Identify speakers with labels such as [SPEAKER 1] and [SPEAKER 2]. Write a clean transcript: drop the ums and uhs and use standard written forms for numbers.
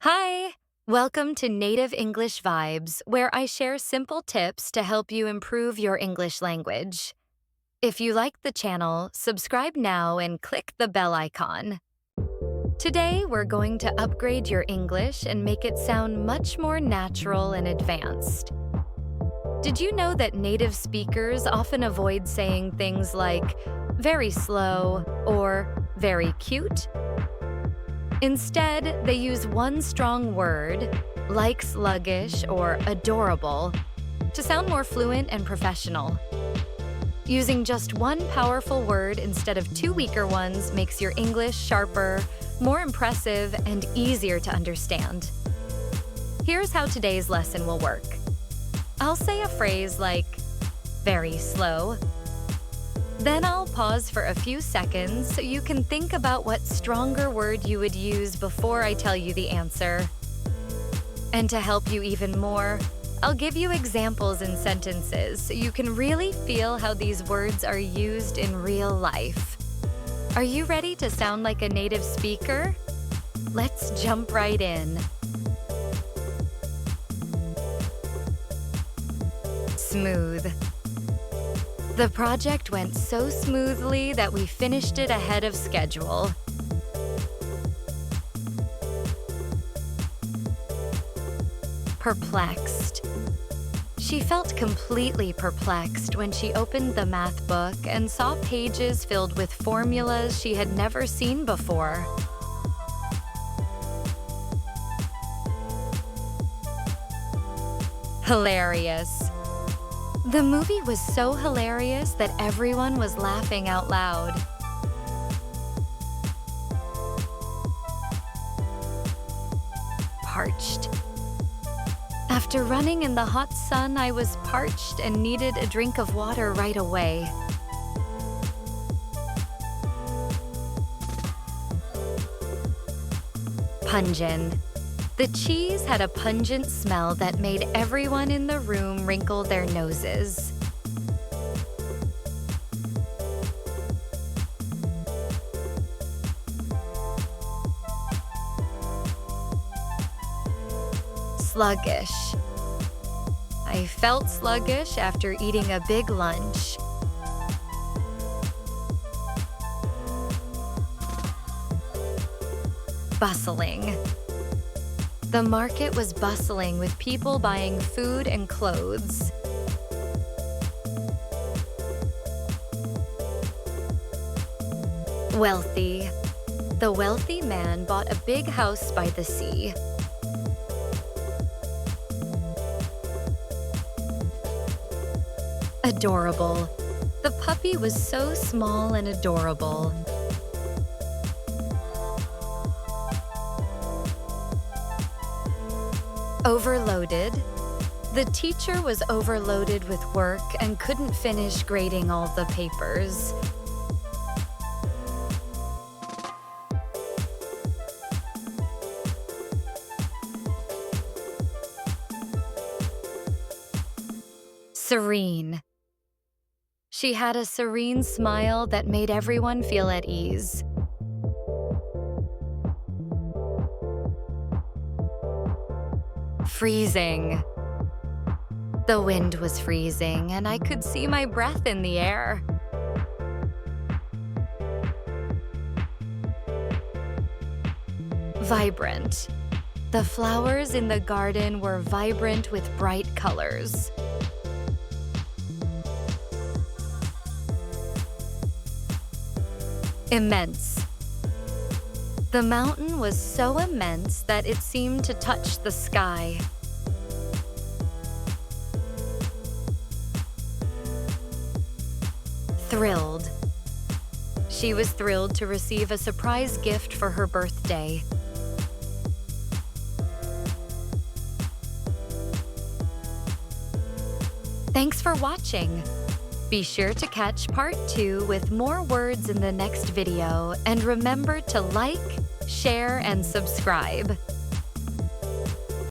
[SPEAKER 1] Hi! Welcome to Native English Vibes, where I share simple tips to help you improve your English language. If you like the channel, subscribe now and click the bell icon. Today, we're going to upgrade your English and make it sound much more natural and advanced. Did you know that native speakers often avoid saying things like very slow or very cute? Instead, they use one strong word, like sluggish or adorable, to sound more fluent and professional. Using just one powerful word instead of two weaker ones makes your English sharper, more impressive, and easier to understand. Here's how today's lesson will work. I'll say a phrase like, very slow. Then I'll pause for a few seconds so you can think about what stronger word you would use before I tell you the answer. And to help you even more, I'll give you examples in sentences so you can really feel how these words are used in real life. Are you ready to sound like a native speaker? Let's jump right in. Smooth. The project went so smoothly that we finished it ahead of schedule. Perplexed. She felt completely perplexed when she opened the math book and saw pages filled with formulas she had never seen before. Hilarious. The movie was so hilarious that everyone was laughing out loud. Parched. After running in the hot sun, I was parched and needed a drink of water right away. Pungent. The cheese had a pungent smell that made everyone in the room wrinkle their noses. Sluggish. I felt sluggish after eating a big lunch. Bustling. The market was bustling with people buying food and clothes. Wealthy. The wealthy man bought a big house by the sea. Adorable. The puppy was so small and adorable. Overloaded. The teacher was overloaded with work and couldn't finish grading all the papers. Serene. She had a serene smile that made everyone feel at ease. Freezing. The wind was freezing, and I could see my breath in the air. Vibrant. The flowers in the garden were vibrant with bright colors. Immense. The mountain was so immense that it seemed to touch the sky. Thrilled. She was thrilled to receive a surprise gift for her birthday. Thanks for watching. Be sure to catch part 2 with more words in the next video, and remember to like, share, and subscribe.